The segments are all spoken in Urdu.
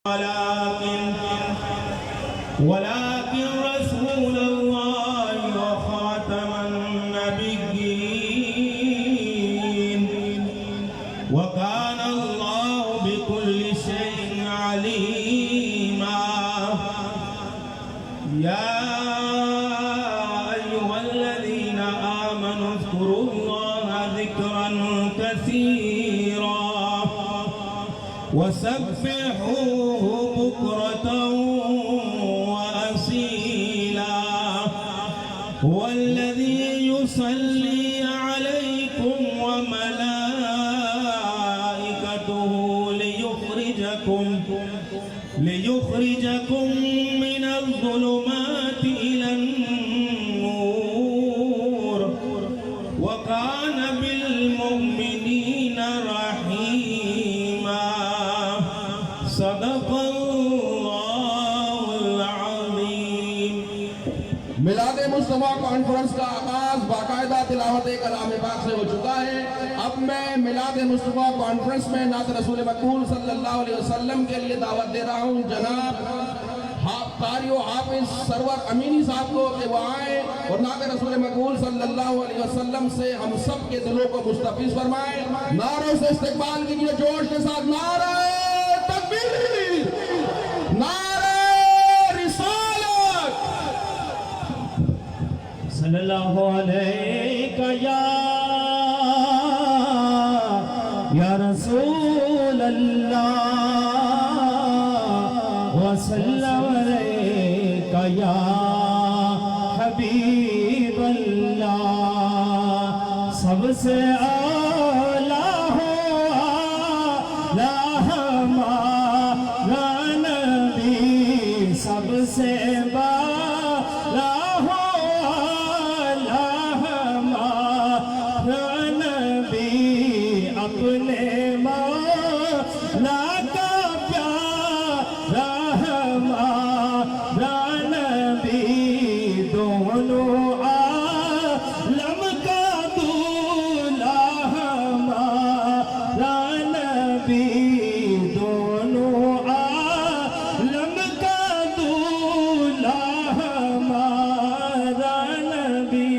ولكن رسول الله وخاتم النبيين وكان الله بكل شيء عليما يا أيها الذين آمنوا اذكروا الله ذكرا كثيرا وسبحوه بكرة وأصيلا هو الذي يصلي عليكم وملائكته ليخرجكم من الظلمات إلى النور وكان بالمؤمنين رحيما صدق اللہ العظیم۔ میلاد مصطفیٰ کانفرنس کا آغاز باقاعدہ تلاوت کلام پاک سے ہو چکا ہے۔ اب میں میلاد مصطفیٰ کانفرنس میں نعت رسول مقبول صلی اللہ علیہ وسلم کے لیے دعوت دے رہا ہوں جناب قاری و حافظ سرور امینی صاحب کو کہ وہ آئیں اور نعت رسول مقبول صلی اللہ علیہ وسلم سے ہم سب کے دلوں کو مستفیض فرمائیں۔ نعروں سے استقبال کیجئے جوش کے ساتھ، نعرہ تکبیر، نعرہ رسالت۔ صلی اللہ علیہ یا رسول اللہ وسلم علیک یا حبیب اللہ۔ سب سے اعلیٰ ہو ہمارا نبی، سب سے بالا ہو ہمارا نبی، اپنے مولا کا پیارا ہمارا نبی، دونوں عالم کا دولہا ہمارا نبی، دونوں عالم کا دولہا ہمارا نبی۔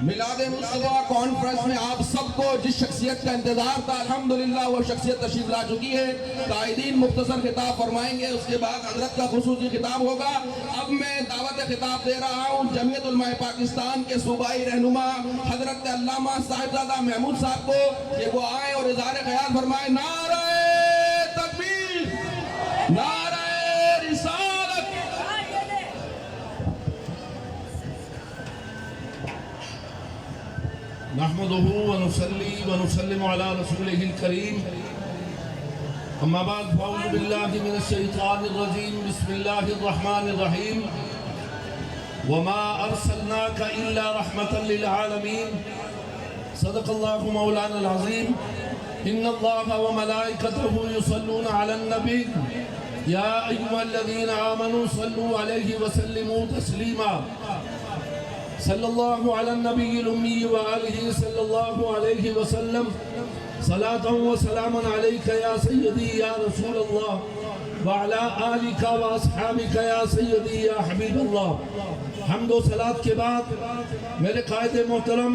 میلاد مصطفیٰ کانفرنس میں آپ سب کو جس شخصیت کا انتظار تھا الحمدللہ وہ شخصیت تشریف لا چکی ہے۔ قائدین مختصر خطاب فرمائیں گے، اس کے بعد حضرت کا خصوصی خطاب ہوگا۔ اب میں دعوت خطاب دے رہا ہوں جمعیت علماء پاکستان کے صوبائی رہنما حضرت علامہ صاحبزادہ محمود صاحب کو کہ وہ آئیں اور اظہار خیال فرمائیں۔ نعرہ تکبیر، نعرہ رسالت۔ نحمده ونصلي ونسلم على رسوله الكريم اما بعد فاعوذ بالله من الشيطان الرجيم بسم الله الرحمن الرحيم وما ارسلناك الا رحمة للعالمين صدق الله مولانا العظيم ان الله وملائكته يصلون على النبي يا ايها الذين امنوا صلوا عليه وسلموا تسليما صلی اللہ علی النبی الامی وآلہ صلی اللہ علیہ وسلم صلاة و سلاما علیکہ یا سیدی یا رسول اللہ وعلا آلکہ و اصحابکہ یا سیدی یا حبیب اللہ۔ حمد و صلاة کے بعد میرے قائد محترم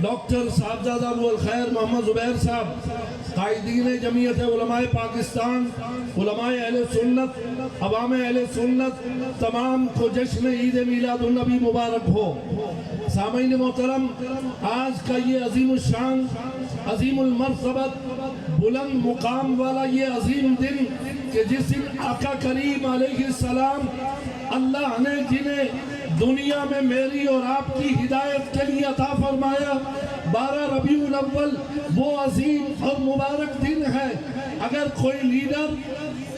ڈاکٹر صاحبزادہ ابو الخیر محمد زبیر صاحب، قائدین جمعیت علماء پاکستان، علماء اہل سنت، عوام اہل سنت، تمام کو جشن عید میلاد النبی مبارک ہو۔ سامعین محترم، آج کا یہ عظیم الشان، عظیم المرتبت، بلند مقام والا یہ عظیم دن کہ جس دن آقا کریم علیہ السلام اللہ نے جنہیں دنیا میں میری اور آپ کی ہدایت کے لیے عطا فرمایا، 12 ربیع الاول وہ عظیم اور مبارک دن ہے۔ اگر کوئی لیڈر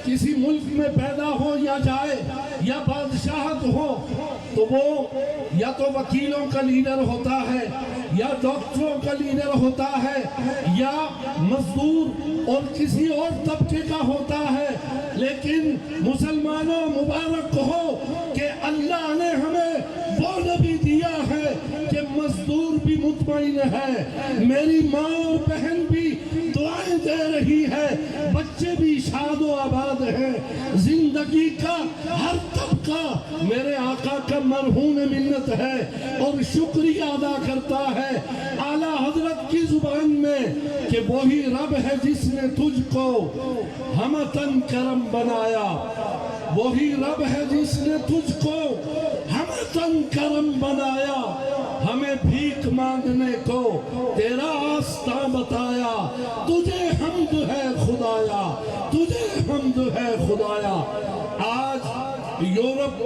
کسی ملک میں پیدا ہو یا جائے یا بادشاہت ہو تو وہ یا تو وکیلوں کا لیڈر ہوتا ہے یا ڈاکٹروں کا لیڈر ہوتا ہے یا مزدور اور کسی اور طبقے کا ہوتا ہے، لیکن مسلمانوں مبارک ہو کہ اللہ نے ہمیں وہ نبی دیا ہے کہ مزدور بھی مطمئن ہے، میری ماں اور بہن بھی دعائیں دے رہی ہے، بچے بھی شاد و آباد ہیں، زندگی کا ہر طبقہ میرے آقا کا مرہون منت ہے اور شکریہ ادا کرتا ہے اعلیٰ حضرت کی زبان میں کہ وہی رب ہے جس نے تجھ کو ہمتن کرم بنایا، وہی رب ہے جس نے تجھ کو ہمتن کرم بنایا، ہمیں بھیک مانگنے کو تیرا آستہ بتایا، تجھے حمد ہے خدایا، تجھے حمد ہے خدایا۔ آج یورپ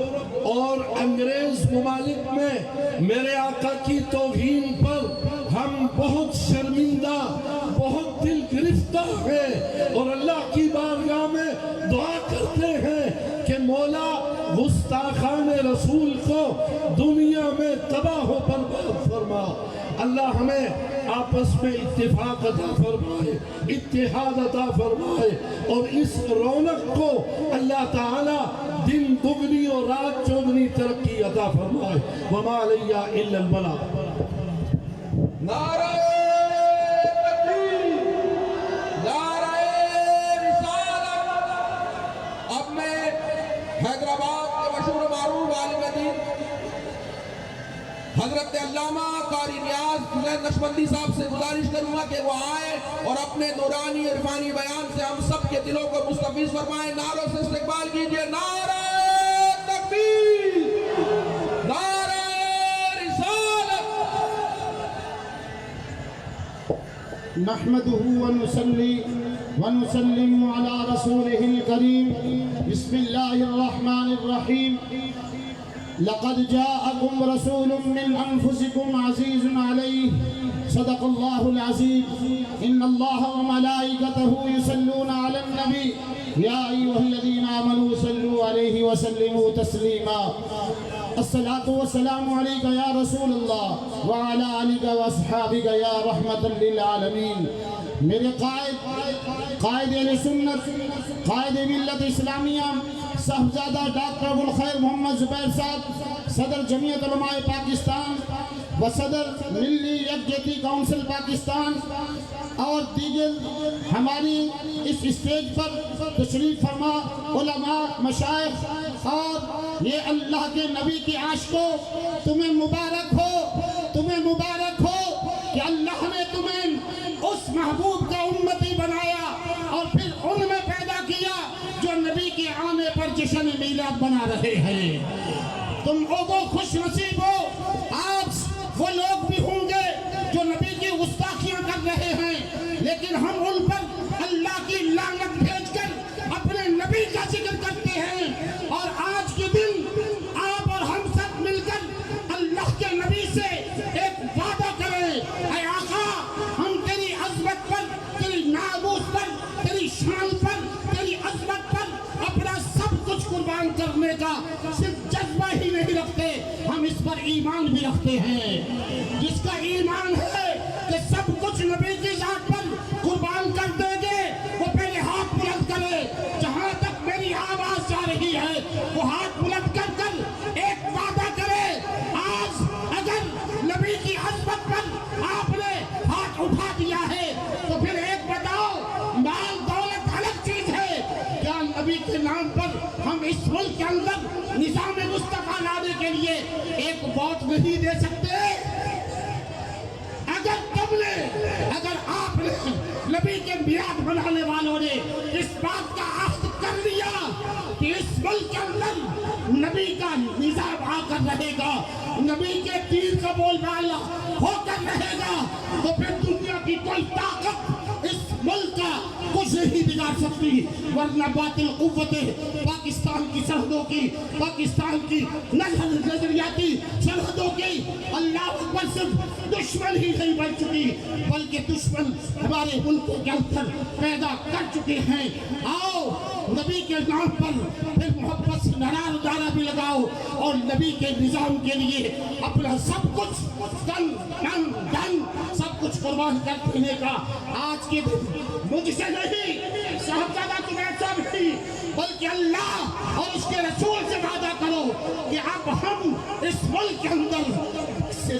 اور انگریز ممالک میں میرے آقا کی توہین پر ہم بہت شرمندہ، بہت دل گرفتہ ہیں اور اللہ کی بارگاہ میں دعا کرتے ہیں کہ مولا گستاخان رسول کو دنیا میں تباہ و برباد فرما۔ اللہ ہمیں آپس میں اتفاق عطا فرمائے، اتحاد عطا فرمائے اور اس رونق کو اللہ تعالی دن دگنی اور رات چوگنی ترقی عطا فرمائے۔ وما علیہ الا البلاغ۔ نعرہ تکبیر، نعرہ رسالت۔ اب میں حیدرآباد کے مشہور معروف عالم دین حضرت علامہ قاری نیاز حسین نقشبندی صاحب سے گزارش کروں گا کہ وہ آئے اور اپنے نورانی عرفانی بیان سے ہم سب کے دلوں کو مستفیض فرمائیں۔ نعروں سے استقبال کیجئے۔ نعرہ تکبیر، نعرہ رسالت۔ نحمده ونصلي ونسلم على رسوله الكريم بسم الله الرحمن الرحيم لقد جاءكم رسول من أنفسكم عزيز عليه صدق الله العزيز إن الله وملائكته يصلون على النبي يا أيها الذين آمنوا صلوا عليه وسلموا تسليما الصلاة والسلام عليك يا رسول الله وعلى آلك وأصحابك يا رحمة للعالمين۔ میرے قائد اہل سنت، قائد ملت اسلامیہ صاحبزادہ ڈاکٹر ابوالخیر محمد زبیر صاحب، صدر جمعیت علماء پاکستان و صدر ملی یکجہتی کونسل پاکستان اور دیگر ہماری اس اسٹیج پر تشریف فرما علماء، مشائخ اور یہ اللہ کے نبی کی عاشقوں، تمہیں مبارک ہو، تمہیں مبارک ہو کہ اللہ نے تمہیں اس محبوب کا امتی بنایا اور پھر ان میں پیدا کیا جو نبی کے آنے پر جشن میلاد بنا رہے ہیں۔ تم وہ خوش نصیب ہو۔ آج وہ لوگ بھی ہوں گے جو نبی کی گستاخیاں کر رہے ہیں، لیکن ہم ان پر اللہ کی لعنت بھیج کر اپنے نبی کا ذکر کرتے ہیں۔ اور آج کے دن آپ اور ہم سب مل کر اللہ کے نبی سے ایک وعدہ کریں، اے آقا ہم تیری عظمت پر، تیری ناموس پر، تیری شان پر، تیری عظمت پر اپنا سب کچھ قربان کرنے کا صرف جذبہ ہی نہیں رکھتے، ہم اس پر ایمان بھی رکھتے ہیں۔ جس کا ایمان ہے کہ سب کچھ نبی کی ذات پر قربان کر دیں گے وہ پہلے ہاتھ بلند کرے۔ جہاں تک میری آواز جا رہی ہے وہ ہاتھ بلند کر کر ایک وعدہ کرے۔ آج اگر نبی کی عظمت پر آپ نے ہاتھ اٹھا دیا ہے تو پھر ایک بتاؤ، مال دولت الگ چیز ہے، کیا نبی کے نام پر ہم اس ملک کے اندر نظام مصطفیٰ لانے کے لیے ایک ووٹ نہیں دے سکتے؟ اگر تم نے، اگر آپ نے، نبی کے میعاد بنانے والوں نے اس بات کا عہد کر لیا کہ اس ملک کے اندر نبی کا نظام آ کر رہے گا، نبی کے دین کا بول بالا ہو کر رہے گا، تو پھر دنیا کی کوئی طاقت اس ملک کا کچھ نہیں بگاڑ سکتی۔ ورنہ باطل قوتیں پاکستان کی سرحدوں کی، پاکستان کی نظریاتی سرحدوں کی اللہ اکبر صرف دشمن ہی نہیں بن چکی بلکہ دشمن ہمارے ملکوں کے اندر پیدا کر چکے ہیں۔ آؤ نبی کے نام پر پھر محبت سے نعرہ بھی لگاؤ اور نبی کے نظام کے لیے اپنا سب کچھ تن من دھن سب کچھ قربان کر دینے کا آج کے دن مجھ سے نہیں، صاحبزادہ جنید صاحب نہیں، بلکہ اللہ اور اس کے رسول سے وعدہ کرو کہ اب ہم اس ملک کے اندر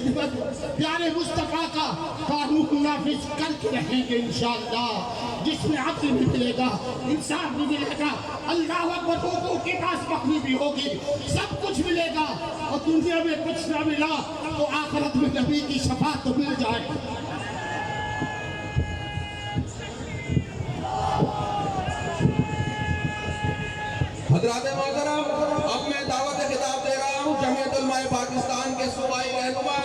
خدمت پیارے مصطفیٰ کا قانون نافذ کر کے رہیں گے انشاءاللہ، جس میں عدل بھی ملے گا، انصاف بھی ملے گا، اللہ اکبر حقوق کی پاس بخری بھی ہوگی، سب کچھ ملے گا، اور دنیا میں کچھ نہ ملا تو آخرت میں نبی کی شفاعت تو مل جائے گی۔ حضرات محترم، اب میں دعوت خطاب دے رہا ہوں جمعیت علماء پاکستان کے صوبائی رہنما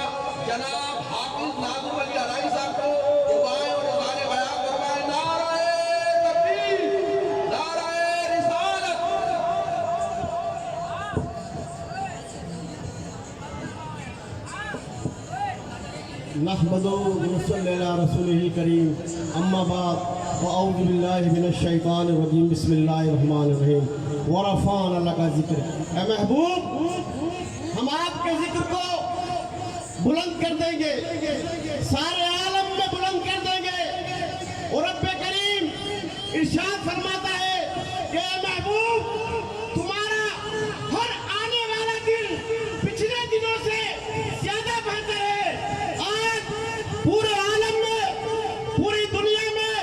جناب حافظ ناظم علی عرائی صاحب کو دعائیں اور اظہار بیان فرمائیں۔ نعرہ تکبیر، نعرہ رسالت۔ نحمدہ ونصلی علی رسولہ الکریم، اما بعد فاعوذ باللہ من الشیطان الرجیم، بسم اللہ الرحمن الرحیم۔ ورفعنا لک ذکر، اے محبوب ہم آپ کے ذکر کو بلند کر دیں گے، سارے عالم میں بلند کر دیں گے۔ اور رب کریم ارشاد فرماتا ہے کہ اے محبوب تمہارا ہر آنے والا دن پچھلے دنوں سے زیادہ بہتر ہے۔ آج پورے عالم میں، پوری دنیا میں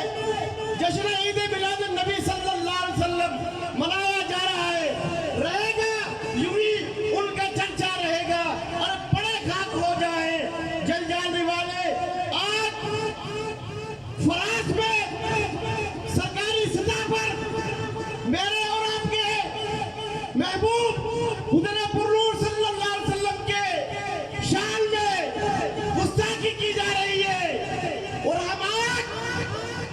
جشن عید میلاد النبی صلی اللہ علیہ وسلم منایا جا رہا ہے، رہے گا یوں ہی ان کا چرچا رہے گا، اور بڑے خاک ہو جائے جل جانے والے۔ آج فراز میں سرکاری سطح پر میرے اور آپ کے محبوب حضور پرنور صلی اللہ علیہ وسلم کے شان میں گستاخی کی جا رہی ہے، اور ہم آج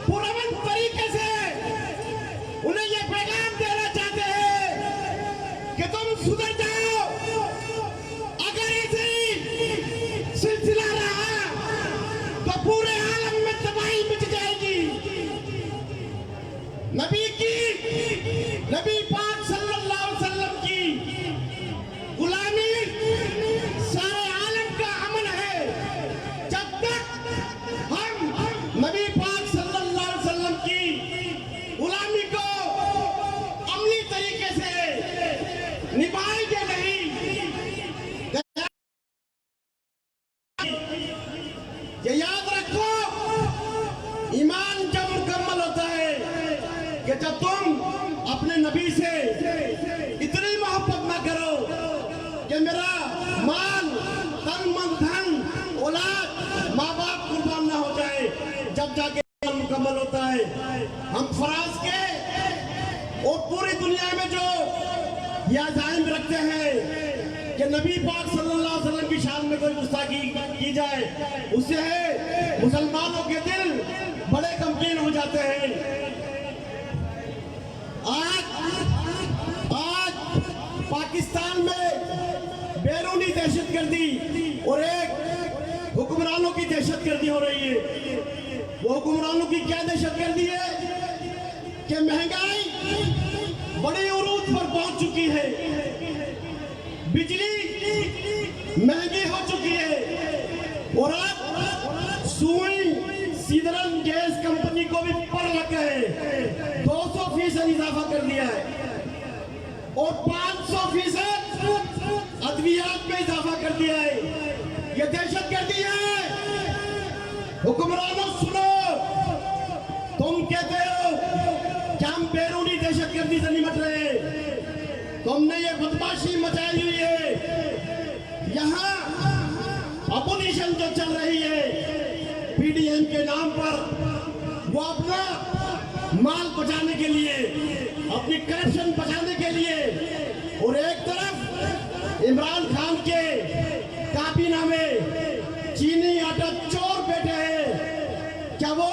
پرامن طریقے سے انہیں یہ پیغام دینا چاہتے ہیں کہ تم سدھر جاؤ۔ اگر ایسے ہی سلسلہ رہا تو پورے عالم میں تباہی مچ جائے گی۔ نبی پاک صلی اللہ علیہ وسلم کی غلامی سارے عالم کا امن ہے۔ جب تک ہم نبی پاک صلی اللہ علیہ وسلم کی غلامی کو عملی طریقے سے نبھائیں گے نہیں، یہ یاد رکھو ایمان جب مکمل ہوتا ہے کہ جب تم اپنے نبی سے اتنی محبت نہ کرو کہ میرا مال، تن من دھن، اولاد، ماں باپ قربان نہ ہو جائے، جب جا کے ایمان مکمل ہوتا ہے۔ ہم فراز کے اور پوری دنیا میں جو یہ عزائم رکھتے ہیں کہ نبی پاک صلی اللہ علیہ وسلم کی شان میں کوئی گستاخی کی جائے، اس سے مسلمانوں کے دل بڑے غمگین ہو جاتے ہیں۔ آج پاکستان میں بیرونی دہشت گردی اور ایک حکمرانوں کی دہشت گردی ہو رہی ہے۔ وہ حکمرانوں کی کیا دہشت گردی ہے کہ مہنگائی بڑی عروج پر پہنچ چکی ہے، بجلی مہنگی ہو چکی ہے، اور اب سوئی سیدرن گیس کمپنی کو بھی پر لگ گئے، 200% اضافہ کر دیا ہے، اور 500% ادویات میں اضافہ کر دیا ہے۔ یہ دہشت گردی ہے۔ حکمرانوں سنو، تم کہتے ہو کہ ہم بیرونی دہشت گردی سے نمٹ رہے، تم نے یہ بدماشی مچائی ہوئی ہے۔ یہاں اپوزیشن جو چل رہی ہے پی ڈی ایم کے نام پر، وہ اپنا مال بچانے کے لیے، اپنی کرپشن بچانے کے لیے، اور ایک طرف عمران خان کے کابینہ میں چینی آٹا چور بیٹھے ہیں۔ کیا وہ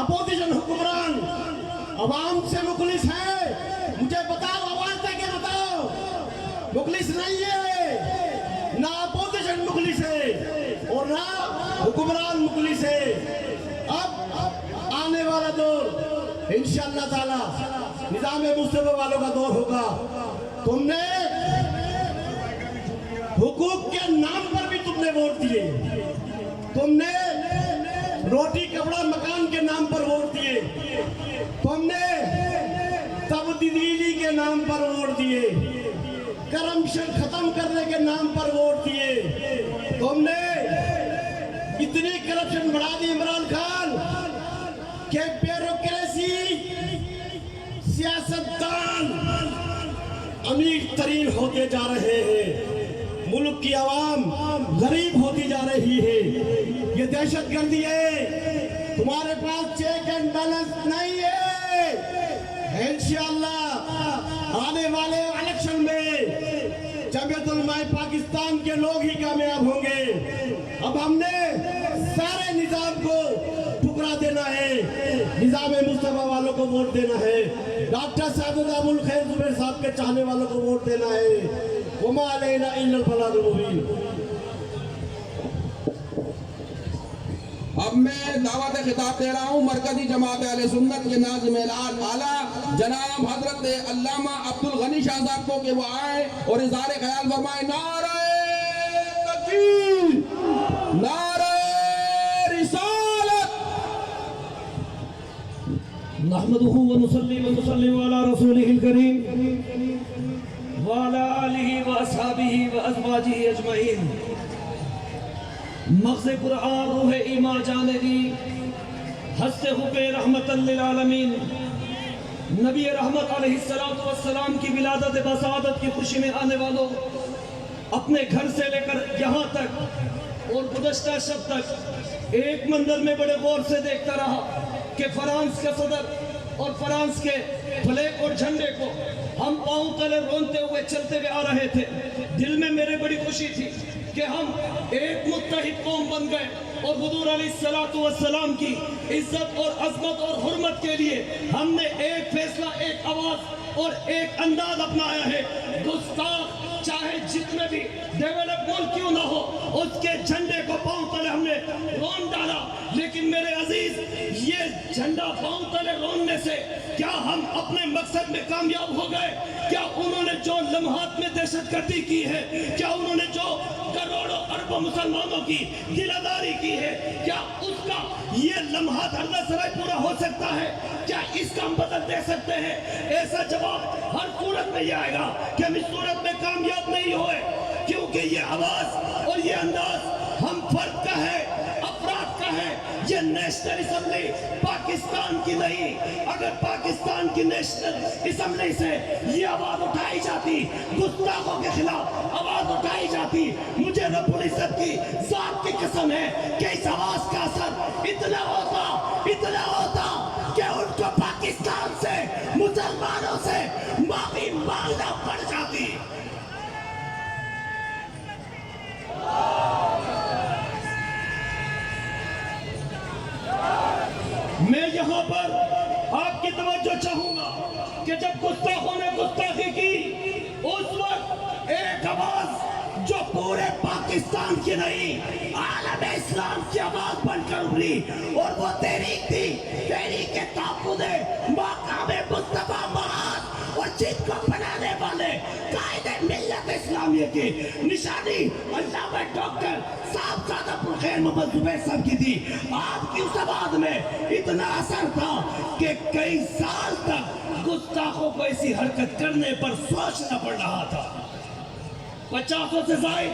اپوزیشن حکمران عوام سے مخلص ہے؟ مجھے بتاؤ، آواز دے کے بتاؤ۔ مخلص نہیں ہے، نہ اپوزیشن مخلص ہے اور نہ حکمران مخلص ہے۔ اب آنے والا دور انشاءاللہ تعالی نظام مصطفیٰ والوں کا دور ہوگا۔ تم نے حقوق کے نام پر بھی تم نے ووٹ دیے، تم نے روٹی کپڑا مکان کے نام پر ووٹ دیے، تم نے تبدیلی کے نام پر ووٹ دیے، کرپشن ختم کرنے کے نام پر ووٹ دیے، تم نے اتنی کرپشن بڑھا دی عمران خان کہ بیوروکریسی سیاستدان امیر ترین ہوتے جا رہے ہیں، ملک کی عوام غریب ہوتی جا رہی ہے. یہ دہشت گردی ہے. تمہارے پاس چیک اینڈ بیلنس نہیں ہے. انشاءاللہ آنے والے الیکشن میں جمعیت علماء پاکستان کے لوگ ہی کامیاب ہوں گے. اب ہم نے سارے نظام کو ٹکرا دینا ہے، نظام مصطفیٰ والوں کو ووٹ دینا ہے، ڈاکٹر سعادت ابوالخیر زبیر صاحب کے چاہنے والوں کو ووٹ دینا ہے. وما علینا الا البلاغ المبین. اب میں دعوت خطاب دے رہا ہوں مرکزی جماعت اہل سنت کے ناظم اعلیٰ جناب حضرت علامہ عبدالغنی شاہ صاحب کو کہ وہ آئے اور اظہار خیال فرمائے. نعرہ تکبیر، نعرہ رسالت. نحمده ونصلي ونسلم على رسوله الكريم وعلى آله وأصحابه وأزواجه أجمعين. مغز قرآن روح ایمان جانے دی ہستے ہوئے رحمت للعالمین نبی رحمت علیہ السلام کی ولادت بسعادت کی خوشی میں آنے والوں، اپنے گھر سے لے کر یہاں تک اور گزشتہ شب تک ایک منظر میں بڑے غور سے دیکھتا رہا کہ فرانس کا صدر اور فرانس کے فلیگ اور جھنڈے کو ہم پاؤں تلے رونتے ہوئے چلتے ہوئے آ رہے تھے. دل میں میرے بڑی خوشی تھی کہ ہم ایک متحد قوم بن گئے اور حضور علیہ السلام کی عزت اور عظمت اور حرمت کے لیے ہم نے ایک فیصلہ، ایک آواز اور ایک انداز اپنایا ہے. گستاخ چاہے جتنے بھی ڈیولپ ملک کیوں نہ ہو، اس کے جھنڈے کو پاؤں تلے ہم نے رون ڈالا. لیکن میرے عزیز، یہ جھنڈا پاؤں تلے روننے سے کیا ہم اپنے مقصد میں کامیاب ہو گئے؟ کیا انہوں نے جو لمحات میں دہشت گردی کی ہے، کیا انہوں نے جو کروڑوں اربوں مسلمانوں کی دلداری کی ہے، کیا اس کا یہ لمحات اللہ سرائے پورا ہو سکتا ہے؟ کیا اس کا ہم بدل دے سکتے ہیں؟ ایسا جواب ہر صورت میں یہ آئے گا کہ ہم اس صورت میں کامیاب نہیں ہوئے، کیونکہ یہ آواز اور یہ انداز ہم فرد کا ہے، افراد کا ہے. یہ نیشنل اسمبلی پاکستان کی نہیں. اگر پاکستان کی نیشنل اسمبلی سے یہ آواز اٹھائی جاتی، گستاخوں کے خلاف آواز اٹھائی جاتی، مجھے رب العزت کی ذات کی قسم ہے کہ اس آواز کا اثر اتنا ہوتا کہ ان کو پاکستان سے، مسلمانوں سے معافی مانگنا پڑ جاتی. میں یہاں پر آپ کی توجہ چاہوں گا کہ جب گستاخوں نے گستاخی کی، اس وقت ایک آواز جو پورے پاکستان کی نہیں، عالم اسلام کی آواز بن کر ابھری، اور وہ تحریک تھی، تحریک تحفظ مقام مصطفیٰ محمد، اور جن کو بنانے والے قائد ملت اسلامیہ کی نشانی علامہ ڈاکٹر صاحبزادہ ابوالخیر محمد زبیر صاحب کی تھی. آپ کی اس آواز میں اتنا اثر تھا کہ کئی سال تک گستاخوں کو ایسی حرکت کرنے پر سوچنا پڑ رہا تھا. 50 سے زائد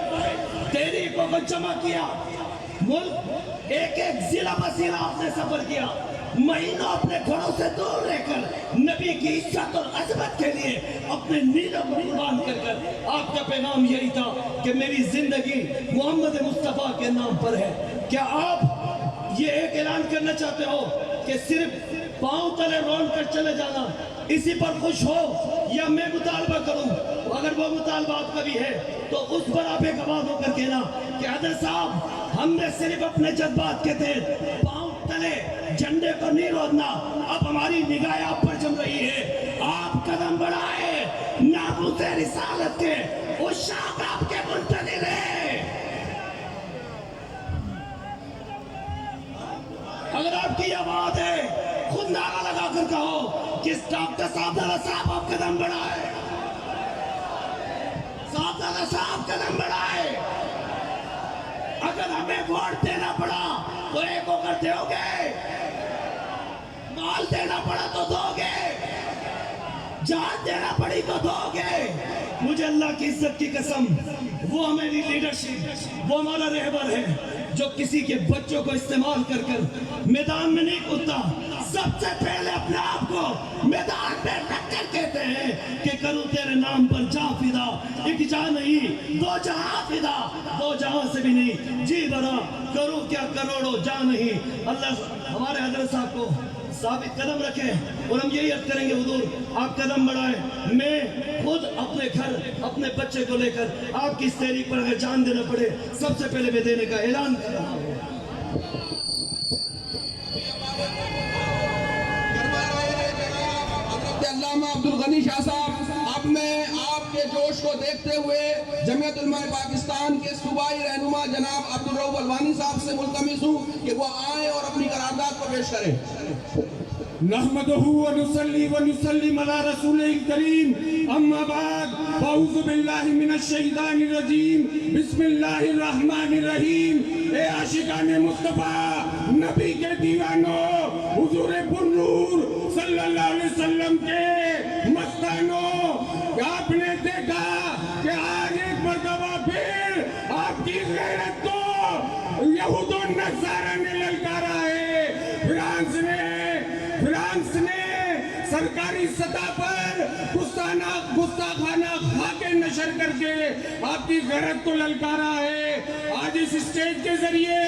تحریکوں کو جمع کیا، ملک ایک ضلع بضلع آپ نے سفر کیا، مہینوں اپنے گھروں سے دور رہ کر نبی کی عزت اور عظمت کے لیے اپنے نیرم قربان کر آپ کا پیغام یہی تھا کہ میری زندگی محمد مصطفیٰ کے نام پر ہے. کیا آپ یہ ایک اعلان کرنا چاہتے ہو کہ صرف پاؤں تلے رون کر چلے جانا اسی پر خوش ہو، یا میں مطالبہ کروں؟ اگر وہ مطالبہ آپ کا بھی ہے تو اس پر آپ ایک آواز ہو کر کہنا کہ حضرت صاحب، ہم نے صرف اپنے جذبات کے تحت پاؤں تلے جھنڈے کو نہیں روکنا، اب ہماری نگاہ آپ پر جم رہی ہے. آپ قدم بڑھائے، ناموس رسالت کے اس شاہ آپ کے منتظر ہیں. اگر آپ کی آواز ہے، خود نعرہ لگا کر کہو کہ ڈاکٹر صاحب آپ قدم بڑھائے، صاحب قدم بڑھائے. اگر ہمیں ووٹ دینا پڑا تو ایک ہو کر دو گے، مال دینا پڑا تو دو گے. جان دینا پڑی تو دو گے. مجھے اللہ کی عزت کی قسم، وہ ہماری لیڈرشپ، وہ ہمارا رہبر ہے جو کسی کے بچوں کو استعمال کر کر میدان میں نہیں کودتا. سب سے پہلے اپنے آپ کو میدان میں رکھ کر کہتے ہیں کہ کروں تیرے نام پر جاں فدا. ایک جاں نہیں، دو جہاں فدا، دو جہاں سے بھی نہیں. جی بھرا کروں کیا کروڑوں جاں نہیں. اللہ ہمارے حضرت صاحب کو ثابت قدم رکھیں اور ہم یہی عرض کریں گے حضور آپ قدم بڑھائیں. میں خود اپنے گھر اپنے بچے کو لے کر آپ کی اس تحریک پر اگر جان دینا پڑے سب سے پہلے میں دینے کا اعلان کر رہا ہوں. علامہ عبدالغنی شاہ صاحب، اب میں آپ کے جوش کو دیکھتے ہوئے جمعیت علماء پاکستان کے صوبائی رہنما جناب عبدالرؤف الوانی صاحب سے ملتمس ہوں کہ وہ آئیں اور اپنی قرارداد کو پیش کریں. نحمده ونصلي ونسلم على رسوله الكريم اما بعد فاعوذ بالله من الشیطان الرجیم بسم اللہ الرحمن الرحیم. اے عاشقان مصطفیٰ، نبی کے دیوانوں، حضور پرنور صلی اللہ علیہ وسلم کے مستانوں، آپ نے دیکھا کہ آج ایک مرتبہ پھر آپ کی غیرت کو یہود و نصارہ نے للکارا ہے. فرانس نے سرکاری سطح پر گستاخانہ خاکیں نشر کر کے آپ کی غیرت کو للکارا ہے. آج اس اسٹیج کے ذریعے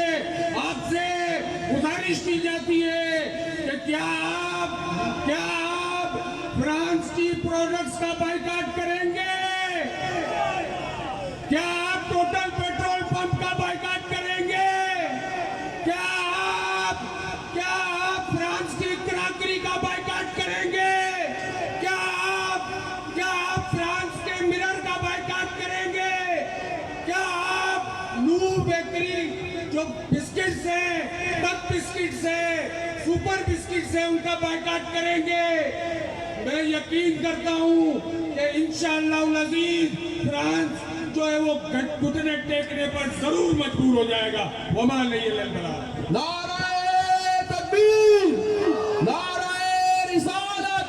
آپ سے گزارش کی جاتی ہے کہ کیا آپ فرانس کی پروڈکٹس کا بائیکاٹ کریں گے؟ کیا آپ ٹوٹل پیٹرول پمپ کا بائیکاٹ کریں گے؟ کیا آپ فرانس کی کراکری کا بائیکاٹ کریں گے؟ کیا آپ فرانس کے مرر کا بائیکاٹ کریں گے؟ کیا آپ نور بیکری جو بسکٹس ہیں، ٹک بسکٹس ہیں، سپر بسکٹس ہیں، ان کا بائیکاٹ کریں گے؟ میں یقین کرتا ہوں کہ انشاءاللہ العزیز فرانس جو ہے وہ گھٹنے ٹیکنے پر ضرور مجبور ہو جائے گا. وما علیہ البلاغ. نعرہ تکبیر، نعرہ رسالت.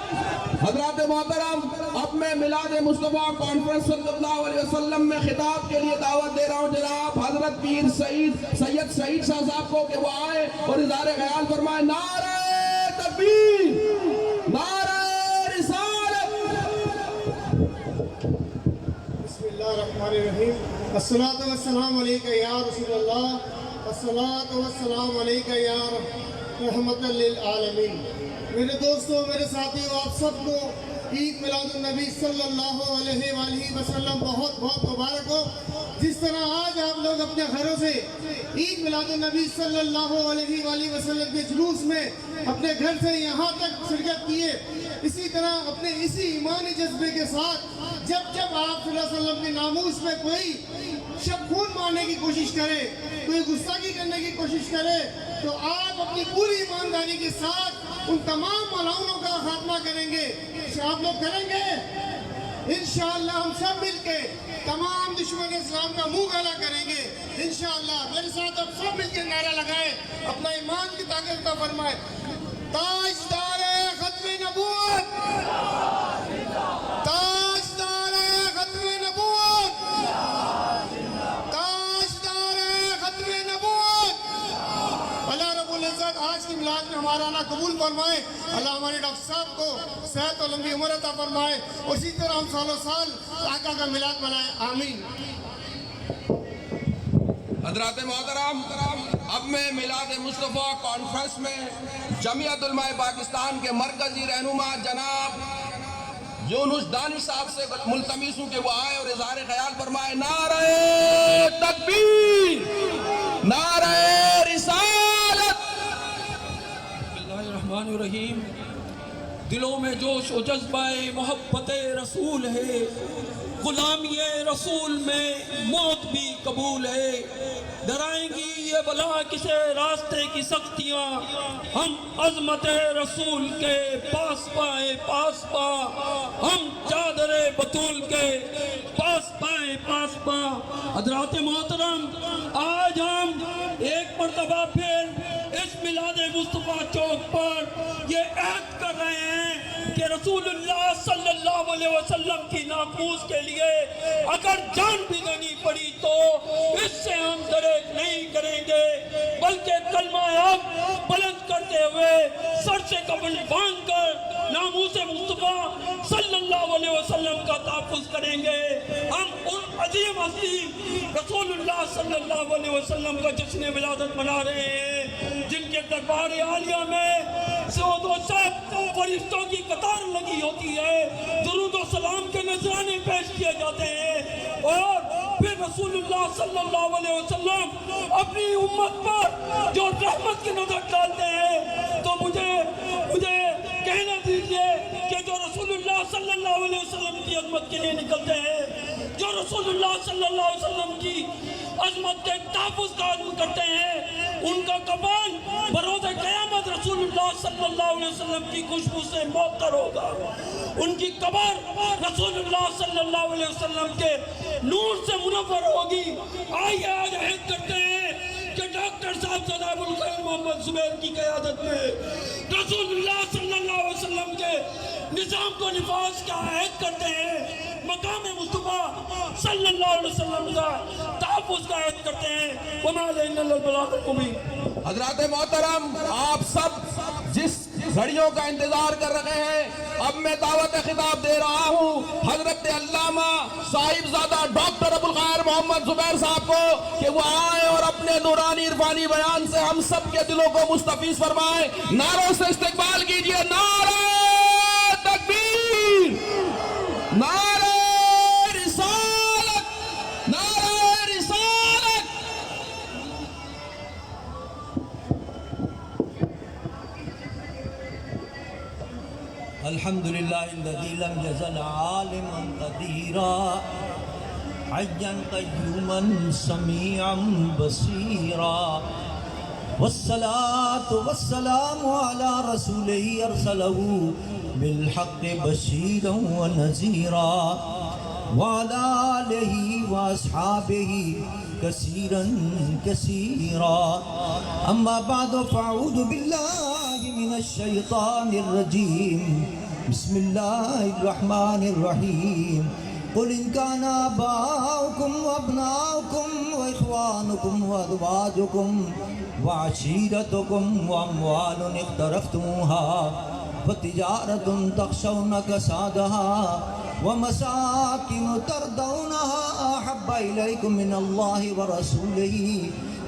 حضرات محترم، اب میں میلاد مصطفیٰ کانفرنس صلی اللہ علیہ وسلم میں خطاب کے لیے دعوت دے رہا ہوں جناب حضرت پیر سید سعید شاہ صاحب کو کہ وہ آئے اور اظہار خیال فرمائے. نعرہ تکبیر، نعرہ رسالت. بسم اللہ الرحمن الرحیم. الصلاۃ والسلام علیک یا رسول اللہ، الصلاۃ والسلام علیک یا رحمت للعالمین. میرے دوستوں، میرے ساتھیوں، آپ سب کو عید میلاد النبی صلی اللہ علیہ وآلہ وسلم بہت بہت مبارک ہو. جس طرح آج آپ لوگ اپنے گھروں سے عید میلاد النبی صلی اللہ علیہ وآلہ وسلم کے جلوس میں اپنے گھر سے یہاں تک شرکت کیے، اسی طرح اپنے اسی ایمانی جذبے کے ساتھ جب آپ صلی اللہ علیہ وسلم کے ناموس میں کوئی شب خون مارنے کی کوشش کرے، کوئی گستاخی کرنے کی کوشش کرے، تو آپ اپنی پوری ایمانداری کے ساتھ ان تمام ملعونوں کا خاتمہ کریں گے. آپ لوگ کریں گے انشاءاللہ. ہم سب مل کے تمام دشمن اسلام کا منہ کالا کریں گے انشاءاللہ. میرے ساتھ اب سب مل کے نعرہ لگائیں، اپنا ایمان کی طاقت کا فرمائے. تاجدار ختم نبوت، تاجدار ختم نبوت، تاجدار ختم نبوت. اللہ رب العزت آج کی میلاد میں ہمارا آنا قبول فرمائے. اللہ ہمارے ڈاکٹر صاحب کو صحت و لمبی عمر عطا فرمائے، اور اسی طرح ہم سالوں سال آقا کا میلاد منائیں. آمین. حضرات محترم، اب میں میلاد مصطفیٰ کانفرنس میں جمعیت علماء پاکستان کے مرکزی رہنما جناب یونس دانش صاحب سے ملتمس ہوں کہ وہ آئے اور اظہار خیال فرمائے. نعرہ تکبیر، نعرہ رسالت. بسم اللہ الرحمن الرحیم. دلوں میں جوش و جذبہ محبت رسول ہے، غلامی رسول میں موت بھی قبول ہے. ڈرائیں گی یہ بلا کسے راستے کی سختیاں، ہم عظمت رسول کے پاس پائے پاس پا، ہم چادر بطول کے پاس پائے پاس پا. حضرات محترم، آج ہم ایک مرتبہ پھر اس میلاد مصطفیٰ چوک پر یہ عہد کر رہے ہیں کہ رسول اللہ صلی اللہ علیہ وسلم کی ناموس کے لیے اگر جان بھی دینی پڑی تو اس سے ہم گریز نہیں کریں گے، بلکہ کلمہ حق بلند کرتے ہوئے سر سے کفن باندھ کر ناموس مصطفیٰ صلی اللہ علیہ وسلم کا تحفظ کریں گے۔ ہم ان عظیم ہستی رسول اللہ صلی اللہ علیہ وسلم کا جشن ولادت منا رہے ہیں، جن کے دربار عالیہ میں سعود و شب فرشتوں کی قطار لگی ہوتی ہے، درود و سلام کے نذرانے پیش کیے جاتے ہیں، اور پھر رسول اللہ صلی اللہ علیہ وسلم اپنی امت پر جو رحمت کی نظر ڈالتے ہیں۔ تو مجھے کہنا دیجئے کہ جو رسول اللہ صلی اللہ علیہ وسلم کی عظمت کے لیے نکلتے ہیں، جو رسول اللہ صلی اللہ علیہ وسلم کی عظمت کے تحفظ کا عزم کرتے ہیں، ان کا کفن بروز قیامت رسول اللہ صلی اللہ علیہ وسلم کی خوشبو سے معطر ہوگا، ان کی قبر رسول اللہ صلی اللہ علیہ وسلم کے نور سے منور ہوگی۔ آئیے آج عہد کرتے ہیں کہ ڈاکٹر صاحب جناب الخیر محمد زبیر کی قیادت میں رسول اللہ صلی اللہ علیہ وسلم کے نظام کو نفاذ کا عہد کرتے ہیں، مقام مصطفیٰ صلی اللہ علیہ وسلم کا تحفظ کا عہد کرتے ہیں۔ وما علینا الا البلاغ المبین۔ حضرات محترم، آپ سب جس گھڑیوں کا انتظار کر رہے ہیں، اب میں دعوت خطاب دے رہا ہوں حضرت علامہ صاحبزادہ ڈاکٹر ابوالخیر محمد زبیر صاحب کو کہ وہ آئیں اور اپنے نورانی عرفانی بیان سے ہم سب کے دلوں کو مستفیض فرمائیں۔ نعروں سے استقبال کیجئے، نعرہ تکبیر، نعرہ رسالت، نعرہ رسالت۔ الحمدللہ الذی لم یزل عالما قدیرا حیا قیوما سمیعا بصیرا، والصلاة والسلام علی رسولہ ارسلہ بالحق بشیرا ونذیرا، وعلی آلہ واصحابہ کثیرا کثیرا، اما بعد فاعوذ باللہ من الشیطان الرجیم، بسم اللہ الرحمن الرحیم۔ قل ان كان آباؤكم وابناؤكم واخوانكم وازواجكم وعشيرتكم واموال اقترفتموها وتجارة تخشون كسادها ومساكن ترضونها أحب إليكم من الله ورسوله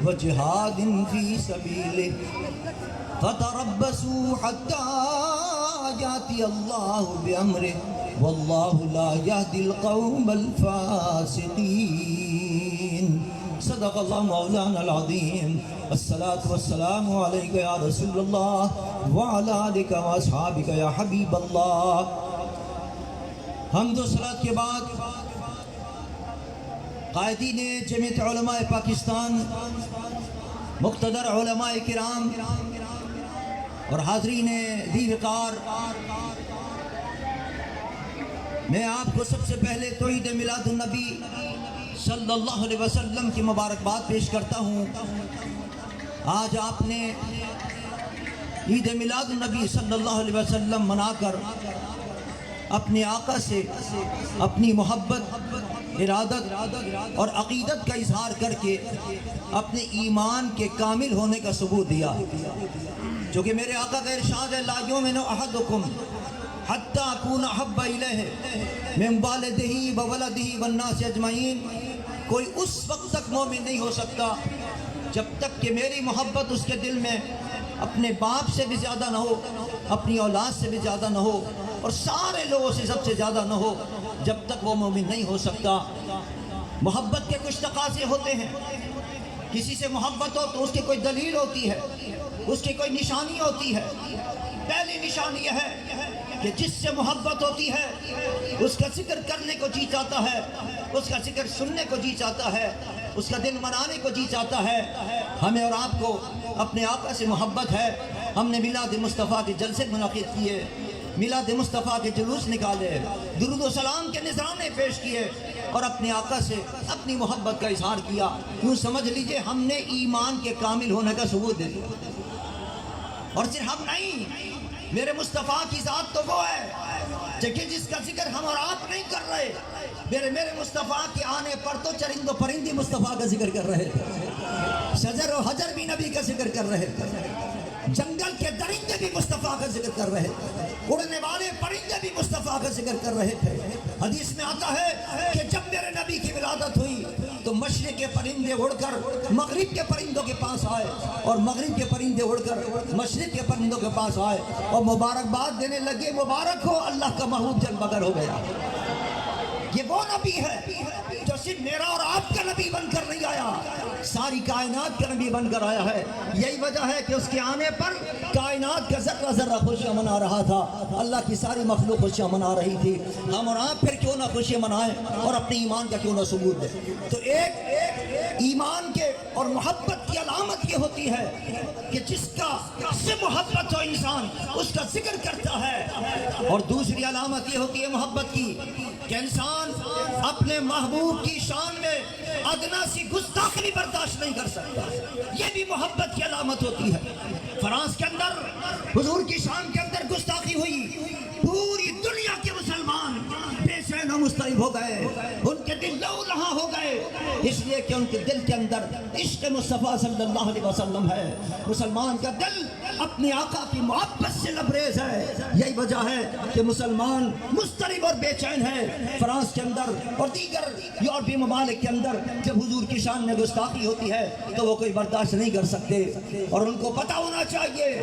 وجهاد في سبيله فتربصوا حتى يأتي الله بأمره والله لا يهدي القوم الفاسقين۔ صدق الله مولانا العظيم۔ الصلاة والسلام عليك يا رسول الله وعلى آلك وأصحابك يا حبيب الله۔ حمد و صلاة کے بعد قائدین جمعیت علماء پاکستان، مقتدر علماء کرام اور حاضرین ذی وقار، میں آپ کو سب سے پہلے توحید میلاد النبی صلی اللہ علیہ وسلم کی مبارکباد پیش کرتا ہوں۔ آج آپ نے عید میلاد النبی صلی اللہ علیہ وسلم منا کر اپنے آقا سے اپنی محبت، ارادت اور عقیدت کا اظہار کر کے اپنے ایمان کے کامل ہونے کا ثبوت دیا، جو کہ میرے آقا کا ارشاد ہے، لا یؤمن احدکم حتی اکون احب الیہ من والدہ وولدہ والناس اجمعین۔ کوئی اس وقت تک مومن نہیں ہو سکتا جب تک کہ میری محبت اس کے دل میں اپنے باپ سے بھی زیادہ نہ ہو، اپنی اولاد سے بھی زیادہ نہ ہو، اور سارے لوگوں سے سب سے زیادہ نہ ہو، جب تک وہ مومن نہیں ہو سکتا۔ محبت کے کچھ تقاضے ہوتے ہیں، کسی سے محبت ہو تو اس کی کوئی دلیل ہوتی ہے، اس کی کوئی نشانی ہوتی ہے۔ پہلی نشانی یہ ہے کہ جس سے محبت ہوتی ہے اس کا ذکر کرنے کو جی چاہتا ہے، اس کا ذکر سننے کو جی چاہتا ہے، اس کا دن منانے کو جی چاہتا ہے۔ ہمیں اور آپ کو اپنے آقا سے محبت ہے۔ ہم نے میلاد مصطفیٰ کے جلسے منعقد کیے، میلاد مصطفیٰ کے جلوس نکالے، درود و سلام کے نذرانے پیش کیے اور اپنے آقا سے اپنی محبت کا اظہار کیا۔ یوں سمجھ لیجئے ہم نے ایمان کے کامل ہونے کا ثبوت دے دیا۔ اور صرف ہم نہیں، میرے مصطفیٰ کی ذات تو وہ ہے لیکن جس کا ذکر ہم اور آپ نہیں کر رہے، میرے مصطفیٰ کے آنے پر تو چرند و پرندی مصطفیٰ کا ذکر کر رہے تھے، شجر و حجر بھی نبی کا ذکر کر رہے تھے، جنگل کے درندے بھی مصطفیٰ کا ذکر کر رہے تھے، اڑنے والے پرندے بھی مصطفیٰ کا ذکر کر رہے تھے۔ حدیث میں آتا ہے کہ جب میرے نبی کی ولادت ہوئی تو مشرق کے پرندے اڑ کر مغرب کے پرندوں کے پاس آئے، اور مغرب کے پرندے اڑ کر مشرق کے پرندوں کے پاس آئے اور مبارکباد دینے لگے، مبارک ہو اللہ کا محبوب جل مگر ہو گیا۔ یہ وہ نبی ہے جو صرف میرا اور آپ کا نبی بن کر نہیں آیا، ساری کائنات کا نبی بن کر آیا ہے۔ یہی وجہ ہے کہ اس کے آنے پر کائنات کا ذرہ ذرہ خوشیاں منا رہا تھا، اللہ کی ساری مخلوق خوشیاں منا رہی تھی۔ ہم اور آپ پھر کیوں نہ خوشیاں منائیں اور اپنے ایمان کا کیوں نہ ثبوت دیں؟ تو ایک ایمان کے اور محبت کی علامت یہ ہوتی ہے کہ جس کا سے محبت ہو انسان اس کا ذکر کرتا ہے، اور دوسری علامت یہ ہوتی ہے محبت کی کہ انسان اپنے محبوب کی شان میں ادنا سی گستاخی بھی برداشت نہیں کر سکتا، یہ بھی محبت کی علامت ہوتی ہے۔ فرانس کے اندر حضور کی شان کے اندر گستاخی ہوئی، پوری دنیا کے مسلمان بے چین و مضطرب ہو گئے، ان کے دل لو لہا ہو گئے، اس لیے کہ ان کے دل کے اندر عشق مصطفیٰ صلی اللہ علیہ وسلم ہے۔ مسلمان کا دل اپنے آقا کی محبت سے لبریز ہے، یہی وجہ ہے کہ مسلمان مضطرب اور بے چین ہے۔ فرانس کے اندر اور دیگر یورپی ممالک کے اندر جب حضور کی شان میں گستاخی ہوتی ہے تو وہ کوئی برداشت نہیں کر سکتے، اور ان کو پتہ ہونا چاہیے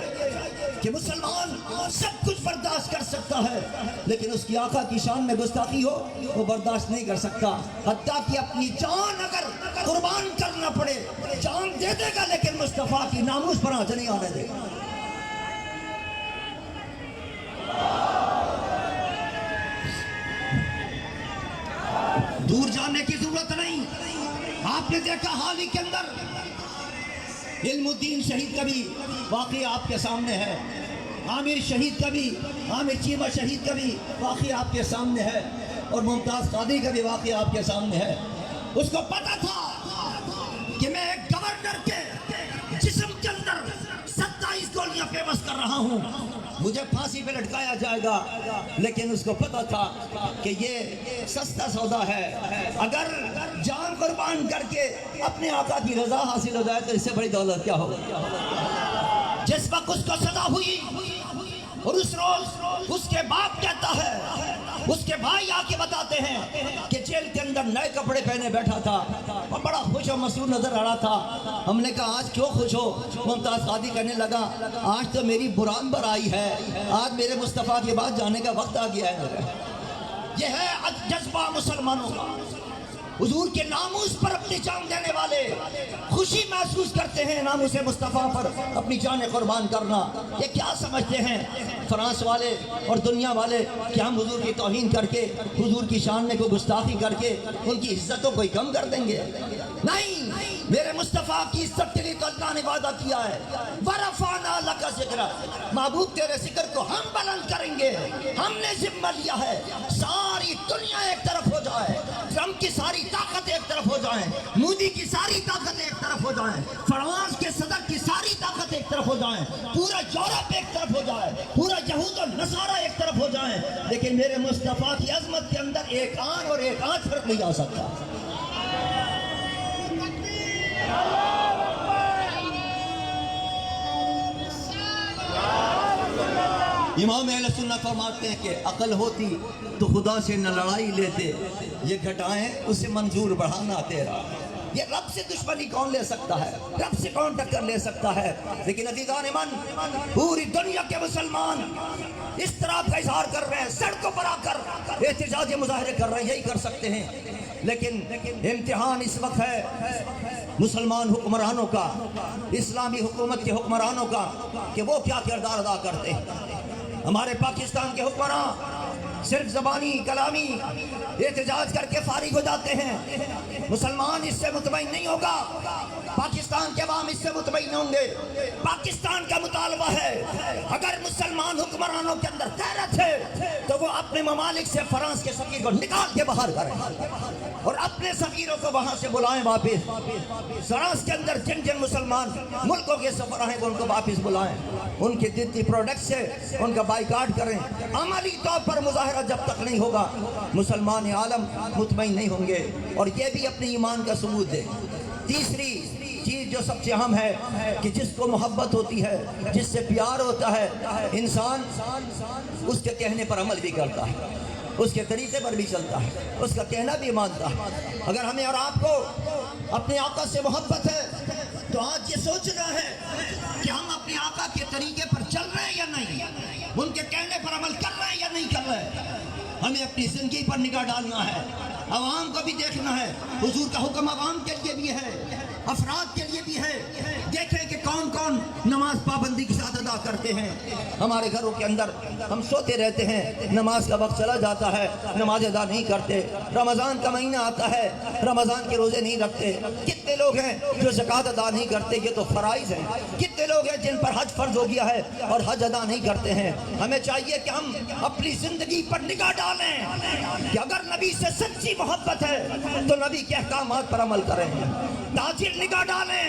کہ مسلمان سب کچھ برداشت کر سکتا ہے، لیکن اس کی آقا کی شان میں گستاخی ہو وہ برداشت نہیں کر سکتا، حتیٰ کہ اپنی جان اگر قربان کرنا پڑے جان دے دے گا، لیکن مصطفیٰ کی ناموس پر آنچ نہیں آنے دے گا۔ دور جانے کی ضرورت نہیں، آپ نے دیکھا حال ہی کے اندر علم الدین شہید کا بھی واقعہ آپ کے سامنے ہے، عامر شہید کا بھی، عامر چیمہ شہید کا بھی واقعہ آپ کے سامنے ہے، اور ممتاز قادری کا بھی واقعہ آپ کے سامنے ہے۔ اس کو پتا تھا کہ میں ایک گورنر کے جسم کے اندر 27 گولیاں پیوس کر رہا ہوں، مجھے پھانسی پہ لٹکایا جائے گا، لیکن اس کو پتا تھا کہ یہ سستا سودا ہے، اگر جان قربان کر کے اپنے آقا کی رضا حاصل ہو جائے تو اس سے بڑی دولت کیا ہوگی۔ جس وقت اس کو سزا ہوئی اور اس روز اس کے باپ کہتا ہے، اس کے بھائی آ کے بتاتے ہیں کہ جیل کے اندر نئے کپڑے پہنے بیٹھا تھا اور بڑا خوش و مسرور نظر آ رہا تھا۔ ہم نے کہا آج کیوں خوش ہو؟ ممتاز قادری کہنے لگا آج تو میری بران بر آئی ہے، آج میرے مصطفیٰ کے بعد جانے کا وقت آ گیا ہے۔ یہ ہے جذبہ مسلمانوں کا، حضور کے ناموس پر اپنی جان دینے والے خوشی محسوس کرتے ہیں ناموس مصطفیٰ پر اپنی جان قربان کرنا۔ یہ کیا سمجھتے ہیں فرانس والے اور دنیا والے کہ ہم حضور کی توہین کر کے، حضور کی شان میں کوئی گستاخی کر کے ان کی عزتوں کو کم کر دیں گے؟ نہیں، میرے مصطفیٰ کی عزت کے لیے تو اللہ نے وعدہ کیا ہے، وَرَفَعْنَا لَكَ ذِكْرَكَ، محبوب تیرے ذکر کو ہم بلند کریں گے۔ ہم نے ذمہ لیا ہے ساری دنیا ایک طرف ہو جائے، ٹرمپ کی ساری طاقت ایک طرف ہو جائیں، مودی کی ساری طاقت ایک طرف ہو جائیں، فرانس کے صدر کی ساری طاقت ایک طرف ہو جائیں، پورا یورپ ایک طرف ہو جائے، پورا یہود و نصارہ ایک طرف ہو جائیں، لیکن میرے مصطفیٰ کی عظمت کے اندر ایک آن اور ایک آنچ فرق نہیں آ سکتا۔ امام اہل سنت فرماتے ہیں کہ عقل ہوتی تو خدا سے نہ لڑائی لیتے، یہ گھٹائیں اسے منظور بڑھانا تیرا۔ یہ رب سے دشمنی کون لے سکتا ہے؟ رب سے کون ٹکر لے سکتا ہے؟ لیکن عزیزان من، پوری دنیا کے مسلمان اس طرح کا اظہار کر رہے ہیں، سڑکوں پر آ کر احتجاجی مظاہرے کر رہے ہیں، یہی کر سکتے ہیں، لیکن امتحان اس وقت ہے مسلمان حکمرانوں کا، اسلامی حکومت کے حکمرانوں کا، کہ وہ کیا کردار ادا کرتے ہیں۔ ہمارے پاکستان کے حکمران صرف زبانی کلامی احتجاج کر کے فارغ ہو جاتے ہیں۔ مسلمان اس سے مطمئن نہیں ہوگا، پاکستان کے عوام اس سے مطمئن ہوں گے۔ پاکستان کا مطالبہ ہے اگر مسلمان حکمرانوں کے اندر غیرت ہے تو وہ اپنے ممالک سے فرانس کے سفیر کو نکال کے باہر کریں اور اپنے سفیروں کو وہاں سے بلائیں واپس۔ فرانس کے اندر جن جن مسلمان ملکوں کے سفر ہیں وہ ان کو واپس بلائیں، ان کی جتنی پروڈکٹس ہے ان کا بائیکاٹ کریں، عملی طور پر مظاہرے گزارا جب تک نہیں ہوگا مسلمان عالم مطمئن نہیں ہوں گے، اور یہ بھی اپنے ایمان کا ثبوت دے۔ تیسری چیز جو سب سے اہم ہے کہ جس کو محبت ہوتی ہے، جس سے پیار ہوتا ہے، انسان اس کے کہنے پر عمل بھی کرتا ہے، اس کے طریقے پر بھی چلتا ہے، اس کا کہنا بھی مانتا ہے۔ اگر ہمیں اور آپ کو اپنے آقا سے محبت ہے تو آج یہ سوچنا ہے کہ ہم اپنے آقا کے طریقے پر چل رہے ہیں یا نہیں، ان کے کہنے پر عمل کر رہے ہیں یا نہیں کر رہے۔ ہمیں اپنی زندگی پر نگاہ ڈالنا ہے، عوام کو بھی دیکھنا ہے۔ حضور کا حکم عوام کے لیے بھی ہے، افراد کے لیے بھی ہے۔ دیکھیں کہ کون کون نماز پابندی کے ساتھ ادا کرتے ہیں۔ ہمارے گھروں کے اندر ہم سوتے رہتے ہیں، نماز کا وقت چلا جاتا ہے، نماز ادا نہیں کرتے۔ رمضان کا مہینہ آتا ہے، رمضان کے روزے نہیں رکھتے۔ کتنے لوگ ہیں جو زکوٰۃ ادا نہیں کرتے، یہ تو فرائض ہیں۔ کتنے لوگ ہیں جن پر حج فرض ہو گیا ہے اور حج ادا نہیں کرتے ہیں۔ ہمیں چاہیے کہ ہم اپنی زندگی پر نگاہ ڈالیں کہ اگر نبی سے سچی محبت ہے تو نبی کے احکامات پر عمل کریں۔ تاجر نگاہ ڈالیں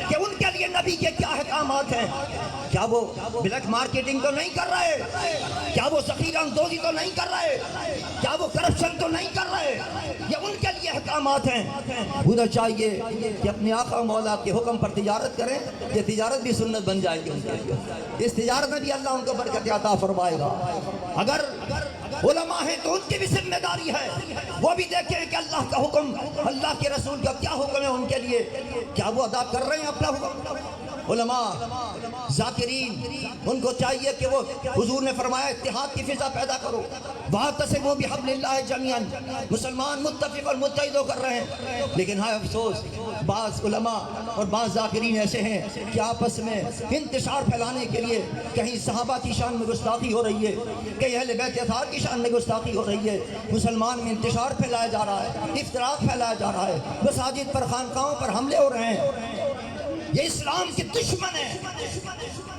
کہ ان کے لیے نبی کے کیا احکامات ہیں۔ کیا وہ بلیک مارکیٹنگ تو نہیں کر رہے؟ کیا وہ ذخیرہ اندوزی تو نہیں کر رہے؟ کیا وہ کرپشن تو نہیں کر رہے؟ یہ ان کے لیے احکامات ہیں۔ انہیں چاہیے کہ اپنے آقا و مولا کے حکم پر تجارت کریں، یہ تجارت بھی سنت بن جائے گی ان کے لیے۔ اس تجارت میں بھی اللہ ان کو برکت عطا فرمائے گا۔ اگر علماء ہیں تو ان کی بھی ذمہ داری ہے، وہ بھی دیکھیں کہ اللہ کا حکم، اللہ کے رسول کا کیا حکم ہے ان کے لیے، کیا وہ ادا کر رہے ہیں اپنا حکم۔ علماء ذاکرین ان کو چاہیے کہ وہ، حضور نے فرمایا اتحاد کی فضا پیدا کرو، واعتصموا بحبل اللہ جمیعا۔ مسلمان متفق اور متحد ہو کر رہے ہیں، لیکن ہائے افسوس بعض علماء اور بعض ذاکرین ایسے ہیں کہ آپس میں انتشار پھیلانے کے لیے کہیں صحابہ کی شان میں گستاخی ہو رہی ہے، کہیں اہل بیت اطہار کی شان میں گستاخی ہو رہی ہے، مسلمان میں انتشار پھیلایا جا رہا ہے، افتراق پھیلایا جا رہا ہے، مساجد پر، خانقاہوں پر حملے ہو رہے ہیں۔ یہ اسلام کے دشمن ہے۔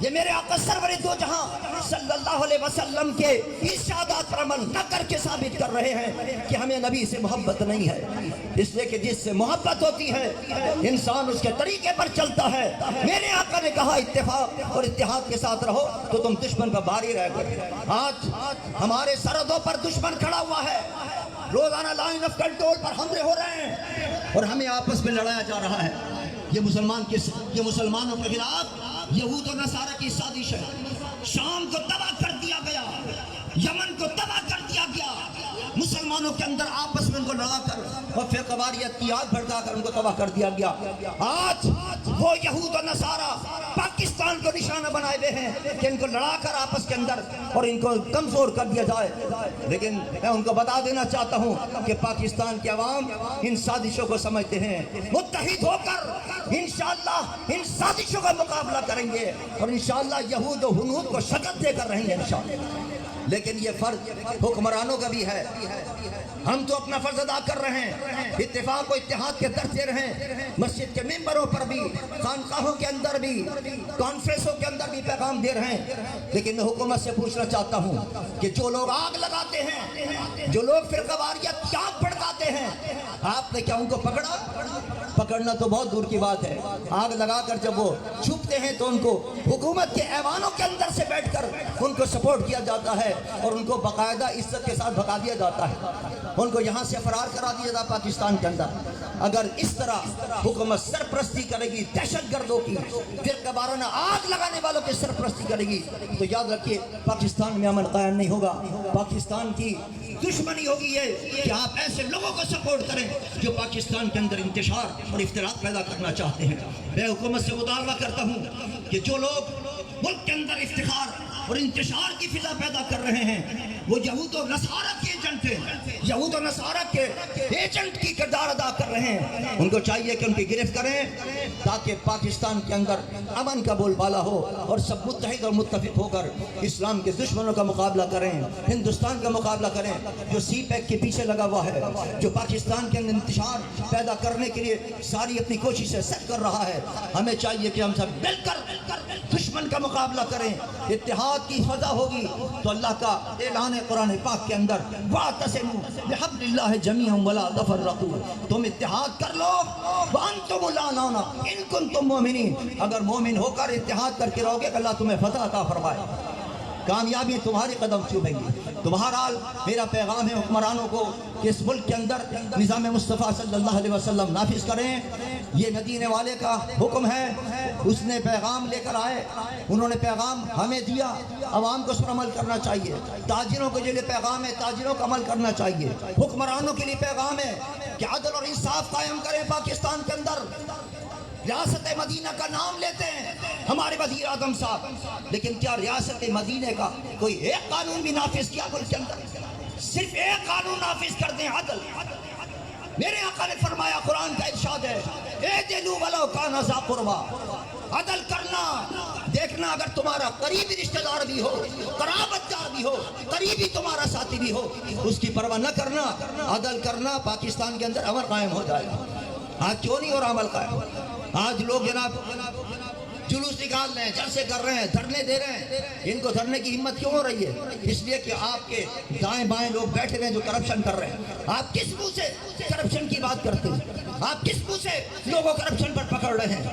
یہ میرے آقا سرور دو جہاں صلی اللہ علیہ وسلم کے ارشادات پر عمل نہ کر کے ثابت کر رہے ہیں کہ ہمیں نبی سے محبت نہیں ہے، اس لیے کہ جس سے محبت ہوتی ہے انسان اس کے طریقے پر چلتا ہے۔ میرے آقا نے کہا اتفاق اور اتحاد کے ساتھ رہو تو تم دشمن پر بھاری رہ گئے۔ آج ہمارے سرحدوں پر دشمن کھڑا ہوا ہے، روزانہ لائن آف کنٹرول پر حملے ہو رہے ہیں اور ہمیں آپس میں لڑایا جا رہا ہے۔ یہ مسلمانوں کے خلاف یہود و نصارہ کی سازش ہے۔ شام کو تباہ کر دیا گیا، یمن کو تباہ کر دیا گیا، مسلمانوں کے اندر آپس میں ان کو لڑا کر اور فرقہ واریت کی آگ بھڑکا کر ان کو تباہ کر دیا گیا۔ آج وہ یہود و نصارہ پاکستان کو نشانہ بنائے ہوئے ہیں کہ ان کو لڑا کر آپس کے اندر اور ان کو کمزور کر دیا جائے، لیکن میں ان کو بتا دینا چاہتا ہوں کہ پاکستان کے عوام ان سازشوں کو سمجھتے ہیں۔ متحد ہو کر انشاءاللہ ان سازشوں کا مقابلہ کریں گے اور انشاءاللہ یہود و ہنود کو شکست دے کر رہیں گے انشاءاللہ۔ لیکن یہ فرض حکمرانوں کا بھی ہے، ہم تو اپنا فرض ادا کر رہے ہیں، اتفاق و اتحاد کے درس دے رہے ہیں، مسجد کے ممبروں پر بھی، خانقاہوں کے اندر بھی، کانفرنسوں کے اندر بھی پیغام دے رہے ہیں۔ لیکن میں حکومت سے پوچھنا چاہتا ہوں کہ جو لوگ آگ لگاتے ہیں، جو لوگ فرقہ واریت کی آگ بھڑکاتے ہیں، آپ نے کیا ان کو پکڑا؟ پکڑنا تو بہت دور کی بات ہے۔ آگ لگا کر جب وہ چھپتے ہیں تو ان کو حکومت کے ایوانوں کے اندر سے بیٹھ کر ان کو سپورٹ کیا جاتا ہے اور ان کو باقاعدہ عزت کے ساتھ بھگا دیا جاتا ہے، ان کو یہاں سے فرار کرا دیا جاتا پاکستان کے اندر۔ اگر اس طرح حکومت سرپرستی کرے گی دہشت گردوں کی، فرقہ وارانہ آگ لگانے والوں کی سرپرستی کرے گی تو یاد رکھیے پاکستان میں امن قائم نہیں ہوگا۔ پاکستان کی دشمنی ہوگی یہ کہ آپ ایسے لوگوں کو سپورٹ کریں جو پاکستان کے اندر انتشار اور افتراق پیدا کرنا چاہتے ہیں۔ میں حکومت سے مطالبہ کرتا ہوں کہ جو لوگ ملک کے اندر افتخار اور انتشار کی فضا پیدا کر رہے ہیں وہ یہود و نصارہ کے ایجنٹ ہیں، یہود و نصارہ کے ایجنٹ کی کردار ادا کر رہے ہیں۔ ان کو چاہیے کہ ان کی گرفت کریں تاکہ پاکستان کے اندر امن کا بول بالا ہو اور سب متحد اور متفق ہو کر اسلام کے دشمنوں کا مقابلہ کریں، ہندوستان کا مقابلہ کریں جو سی پیک کے پیچھے لگا ہوا ہے، جو پاکستان کے اندر انتشار پیدا کرنے کے لیے ساری اپنی کوششیں سیٹ کر رہا ہے۔ ہمیں چاہیے کہ ہم سب مل کر دشمن کا مقابلہ کریں، اتحاد کی فضا ہوگی تو اللہ کا اعلان قرآن پاک کے اندر وَاعْتَصِمُوا بِحَبْلِ اللَّهِ جَمِيعًا وَلَا تَفَرَّقُوا، تم اتحاد کر لو وَأَنْتُمُ الْأَعْلَوْنَ إِن كُنتُم مُؤْمِنِينَ، اگر مومن ہو کر اتحاد کر کے رہو گے کہ اللہ تمہیں فتح عطا فرمائے۔ کامیابی تمہارے قدم چومیں گی۔ تو بہرحال میرا پیغام ہے حکمرانوں کو کہ اس ملک کے اندر نظام مصطفیٰ صلی اللہ علیہ وسلم نافذ کریں۔ یہ مدینے والے کا حکم ہے، اس نے پیغام لے کر آئے، انہوں نے پیغام ہمیں دیا، عوام کو اس پر عمل کرنا چاہیے۔ تاجروں کے لیے پیغام ہے، تاجروں کا عمل کرنا چاہیے۔ حکمرانوں کے لیے پیغام ہے کہ عدل اور انصاف قائم کریں پاکستان کے اندر۔ ریاست مدینہ کا نام لیتے ہیں ہمارے وزیر اعظم صاحب، لیکن کیا ریاست مدینہ کا کوئی ایک قانون بھی نافذ کیا ملک کے اندر؟ صرف ایک قانون نافذ کر دیں، عدل۔ میرے آقا نے فرمایا، قرآن کا ارشاد ہے، اعدلوا ولو کان ذا قربی، عدل کرنا۔ دیکھنا اگر تمہارا قریبی رشتہ دار بھی ہو، قرابت دار بھی ہو، قریبی تمہارا ساتھی بھی ہو، اس کی پرواہ نہ کرنا، عدل کرنا، پاکستان کے اندر امن قائم ہو جائے گا۔ آج کیوں نہیں ہو رہا عمل قائم؟ آج لوگ جناب جلوس نکال رہے ہیں، جلسے کر رہے ہیں، دھرنے دے رہے ہیں۔ ان کو دھرنے کی ہمت کیوں ہو رہی ہے؟ اس لیے کہ آپ کے دائیں بائیں لوگ بیٹھے ہوئے ہیں جو کرپشن کر رہے ہیں۔ آپ کس منہ سے کرپشن کی بات کرتے ہیں؟ آپ کس منہ سے لوگوں کرپشن پر پکڑ رہے ہیں؟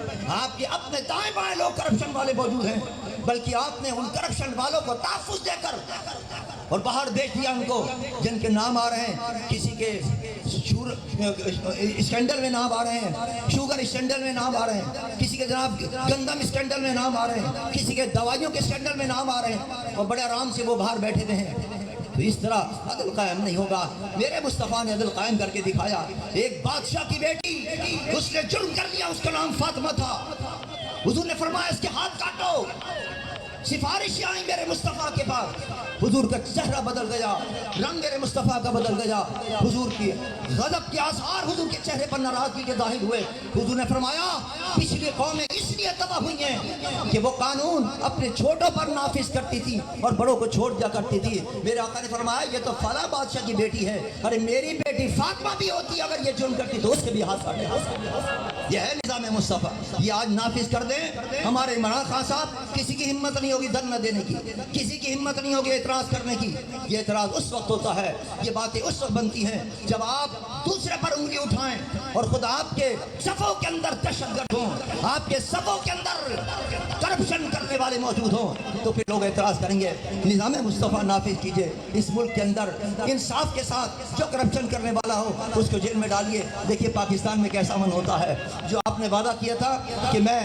آپ کے اپنے دائیں بائیں لوگ کرپشن والے موجود ہیں، بلکہ آپ نے ان کرپشن والوں کو تحفظ دے کر اور باہر بھیج دیا ان کو، جن کے نام آ رہے ہیں، کسی کے اسکینڈل میں نام آ رہے ہیں، شوگر اسکینڈل میں نام آ رہے ہیں، کسی کے جناب گندم اسکینڈل میں نام آ رہے ہیں، کسی کے دوائیوں کے اسکینڈل میں نام آ رہے ہیں، اور بڑے آرام سے وہ باہر بیٹھے ہوئے ہیں۔ تو اس طرح عدل قائم نہیں ہوگا۔ میرے مصطفیٰ نے عدل قائم کر کے دکھایا۔ ایک بادشاہ کی بیٹی، اس نے جرم کر لیا، اس کا نام فاطمہ تھا۔ حضور نے فرمایا اس کے ہاتھ کاٹو۔ سفارشیں آئیں میرے مصطفیٰ کے پاس، حضور کا چہرہ بدل گیا، رنگ میرے مصطفیٰ کا بدل گیا، حضور کی غضب کے آثار حضور کے چہرے پر ناراضگی کے ظاہر ہوئے۔ حضور نے فرمایا پچھلی قومیں اس لیے تباہ ہوئی ہیں کہ وہ قانون اپنے چھوٹوں پر نافذ کرتی تھی اور بڑوں کو چھوڑ دیا کرتی تھی۔ میرے آقا نے فرمایا یہ تو فلاں بادشاہ کی بیٹی ہے، ارے میری بیٹی فاطمہ بھی ہوتی، اگر یہ جرم کرتی تو اس کے بھی ہاتھ کاٹے۔ یہ ہے نظام مصطفیٰ، یہ آج نافذ کر دیں۔ ہمارے عمران خان صاحب، کسی کی ہمت نہیں ہوگی دھرنا دینے کی، کسی کی ہمت نہیں ہوگی اعتراض کرنے کی۔ یہ اعتراض اس وقت ہوتا ہے، یہ باتیں اس وقت بنتی ہیں جب آپ دوسرے پر انگلی اٹھائیں اور خود آپ کے صفوں کے اندر دہشت گرد ہوں، آپ کے صفوں کے اندر کرپشن کرنے والے موجود ہوں، تو پھر لوگ اعتراض کریں گے۔ نظام مصطفیٰ نافذ کیجئے اس ملک کے اندر، انصاف کے ساتھ جو کرپشن کرنے والا ہو اس کو جیل میں ڈالیے۔ دیکھیے پاکستان میں کیسا امن ہوتا ہے۔ جو آپ نے وعدہ کیا تھا کہ میں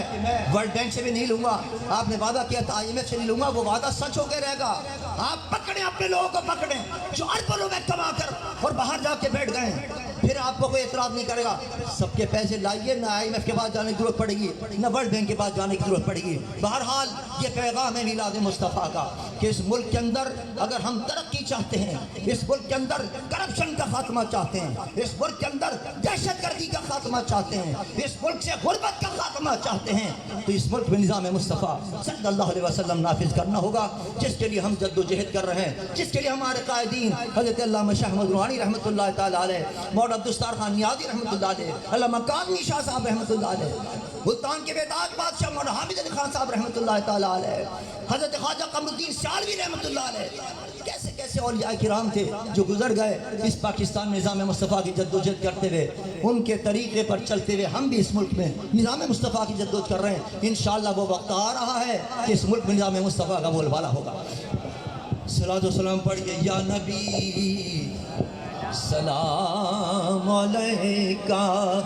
ورلڈ بینک سے بھی نہیں لوں گا، آپ نے وعدہ کیا تھا IMF سے نہیں لوں گا، وہ وعدہ سچ ہو کے رہے گا۔ آپ پکڑیں اپنے لوگوں کو، پکڑیں جو اربوں روپے کما کر اور باہر جا کے بیٹھ گئے ہیں، پھر آپ کو کوئی اعتراض نہیں کرے گا۔ سب کے پیسے لائیے، نہ IMF کے پاس جانے کی ضرورت پڑے گی، نہ ورلڈ بینک کے پاس جانے کی ضرورت پڑے گی۔ بہرحال یہ پیغام ہے میلاد مصطفیٰ کا کہ اس ملک کے اندر اگر ہم ترقی چاہتے ہیں، اس ملک کے اندر کرپشن کا خاتمہ چاہتے ہیں، اس ملک کے اندر دہشت گردی کا خاتمہ چاہتے ہیں، اس ملک سے غربت کا خاتمہ چاہتے ہیں، تو اس ملک میں نظام مصطفیٰ صلی اللہ علیہ وسلم نافذ کرنا ہوگا، جس کے لیے ہم جد و جہد کر رہے ہیں، جس کے لیے ہمارے قائدین حضرت علامہ شاہ احمد روحانی رحمۃ اللہ تعالیٰ علیہ، مولانا عبدالستار خان نیازی رحمۃ اللہ علیہ، علامہ کاظمی شاہ صاحب رحمۃ اللہ علیہ، ملتان کے بیتاج بادشاہ مولانا حامد علی خان صاحب رحمۃ اللہ تعالیٰ علیہ، حضرت خواجہ قمر الدین سالوی رحمۃ اللہ علیہ، کیسے کیسے اولیاء کرام تھے جو گزر گئے اس پاکستان میں نظام مصطفیٰ کی جد و جہد کرتے ہوئے۔ ان کے طریقے پر چلتے ہوئے ہم بھی اس ملک میں نظام مصطفیٰ کی جد و جہد کر رہے ہیں۔ انشاءاللہ وہ وقت آ رہا ہے کہ اس ملک میں نظام مصطفیٰ کا بول بالا ہوگا۔ صلاۃ و سلام پڑھیے۔ یا نبی سلام علیکہ،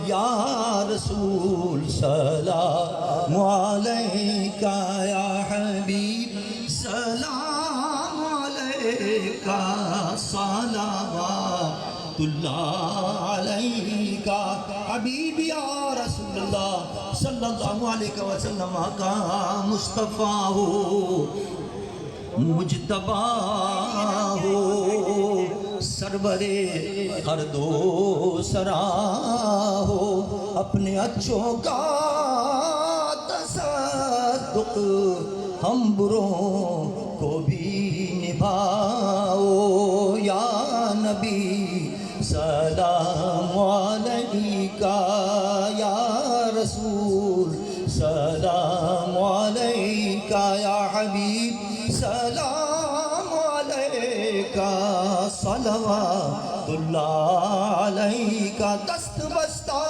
یا رسول سلام علیکہ، یا حبیب سلام علیکہ، صلوات اللہ علیکہ، حبیب یا رسول اللہ صلی اللہ علیہ وسلم کا مصطفیٰ ہو، مجتبیٰ ہو، سرور ہر دو سرا ہو، اپنے اچھوں کا تصدق ہم بروں کو بھی نبھاؤ۔ یا نبی سلام علیکہ، یا رسول سلام علیکہ، یا حبیب سلام علیکہ، صلوات اللہ علیکہ۔ دست بستہ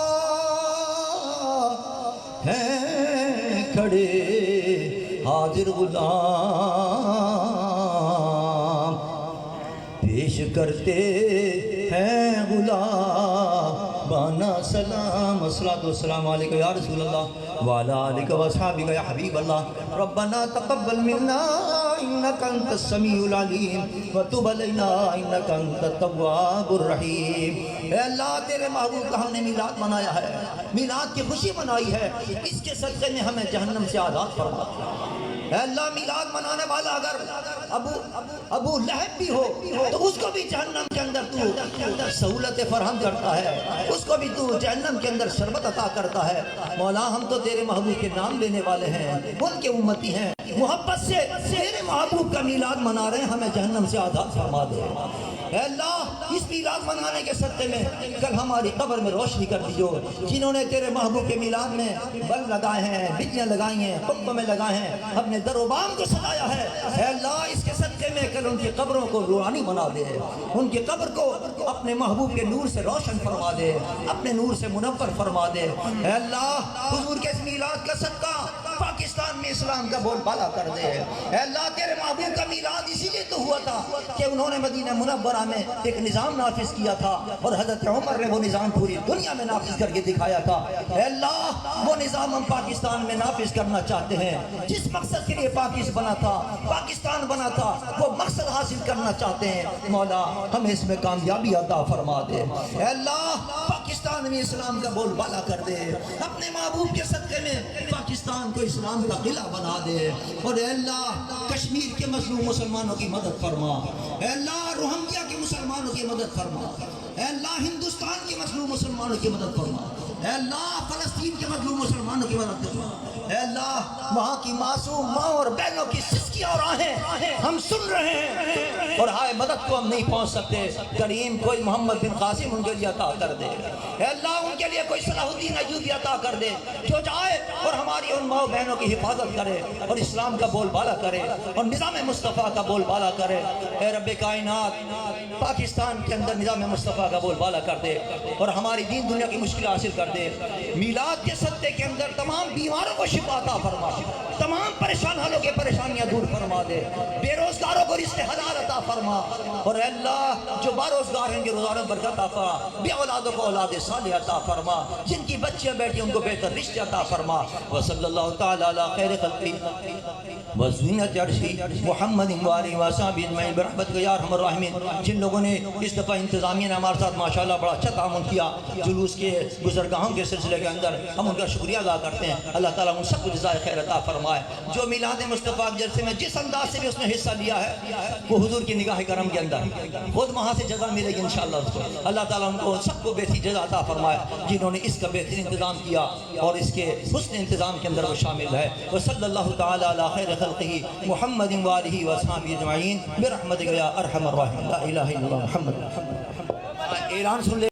ہیں کھڑے، ہاتھ حاضر غلام پیش کرتے ہیں غلامانہ سلام الصلاۃ والسلام علیکم یا رسول اللہ وعلی آلک واصحابک یا حبیب اللہ ربنا تقبل منا انک انت السمیع العلیم وتب علینا انک انت التواب الرحیم۔ اے اللہ تیرے محبوب کا ہم نے میلاد منایا ہے، میلاد کی خوشی منائی ہے، اس کے صدقے میں ہمیں جہنم سے آزاد فرما۔ اے اللہ میلاد منانے والا اگر ابو لہب بھی ہو تو اس کو بھی جہنم کے اندر تو سہولت فراہم کرتا ہے، اس کو بھی تو جہنم کے اندر شربت عطا کرتا ہے۔ مولا ہم تو تیرے محبوب کے نام لینے والے ہیں، ان کے امتی ہیں، محبت سے تیرے محبوب کا میلاد منا رہے ہیں، ہمیں جہنم سے آزاد فرما دے۔ اے اللہ اس میلاد منانے کے صدقے میں کل ہماری قبر میں روشنی کر دیجو، جنہوں نے تیرے محبوب کے میلاد میں بلب لگائے ہیں، بجلیاں لگائی ہیں، خطبوں میں لگائے ہیں، اپنے در و بام کو سجایا ہے، اے اللہ اس کے صدقے میں کل ان کی قبروں کو نورانی بنا دے، ان کی قبر کو اپنے محبوب کے نور سے روشن فرما دے، اپنے نور سے منور فرما دے۔ اے اللہ حضور کے اس میلاد کا صدقہ پاکستان میں اسلام کا بول بالا کر دے۔ اے اللہ تیرے محبوب کا میلاد اسی لیے تو ہوا تھا کہ انہوں نے مدینہ منورہ میں ایک نظام نافذ کیا تھا، اور حضرت عمر نے وہ نظام پوری دنیا میں نافذ کر کے دکھایا تھا۔ اے اللہ وہ نظام ہم پاکستان میں نافذ کرنا چاہتے ہیں، جس مقصد کے لیے پاکستان بنا تھا وہ مقصد حاصل کرنا چاہتے ہیں۔ مولا ہمیں اس میں کامیابی عطا فرما دے۔ اے اللہ پاکستان میں اسلام کا بول بالا کر دے، اپنے محبوب کے صدقے میں پاکستان کو اسلام کا قلعہ بنا دے، اور اے اللہ کشمیر کے مظلوم مسلمانوں کی مدد فرما، اے اللہ روہنگیا کے مسلمانوں کی مدد فرما، اے اللہ ہندوستان کے مظلوم مسلمانوں کی مدد فرما، اے اللہ فلسطین کے مظلوم مسلمانوں کی مدد فرما۔ اے اللہ وہاں کی معصوم ماں اور بہنوں کی سسکیاں اور آہیں ہم سن رہے ہیں، اور ہائے مدد کو ہم نہیں پہنچ سکتے، کریم کوئی محمد بن قاسم ان کے لیے عطا کر دے۔ اے اللہ ان کے لیے کوئی صلاح الدین ایوبی عطا کر دے جو جائے اور ہماری ان ماں بہنوں کی حفاظت کرے، اور اسلام کا بول بالا کرے، اور نظام مصطفیٰ کا بول بالا کرے۔ اے رب کائنات پاکستان کے اندر نظام مصطفیٰ کا بول بالا کر دے، اور ہماری دین دنیا کی مشکل حاصل کر دے۔ میلاد کے صدقے کے اندر تمام بیماروں کو شفا عطا فرما، تمام پریشان حالوں کے پریشانیاں دور فرما دے، بے روزگاروں کو رزق حلال عطا فرما، اور اے اللہ جو باروزگار ہیں ان کے روزگاروں میں برکت عطا فرما، بے اولادوں کو اولاد صالح عطا فرما، جن کی بچیاں بیٹی ان کو بہتر رشتے عطا فرما۔ وصلی اللہ تعالی علی خیر خلقی وزینت عرشی محمد وآلہ وصحبہ اجمعین برحمتک یا ارحم الراحمین۔ جن لوگوں نے اس دفعہ انتظامیہ نے ہمارے ساتھ ماشاءاللہ بڑا اچھا تعاون کیا جلوس کے گزرگاہوں کے سلسلے کے اندر، ہم ان کا شکریہ ادا کرتے ہیں۔ اللہ تعالیٰ ان سب کو جزائے خیر عطا فرمائے۔ جو میلاد مصطفیٰ کے جلسے میں جس انداز سے بھی اس نے حصہ لیا ہے وہ حضور کی نگاہ کرم کے اندر خود وہاں سے جزا ملے گی انشاءاللہ اس کو۔ اللہ تعالیٰ ان کو سب کو بہترین جزا عطا فرمائے جنہوں نے اس کا بہترین انتظام کیا اور اس کے حسن انتظام کے اندر وہ شامل ہے۔ وصلی اللہ تعالی علی خیر خلقہ محمد وآلہ وصحبہ اجمعین برحمتک یا ارحم الراحمین۔ لا الہ الا اللہ محمد۔ اعلان سن لے۔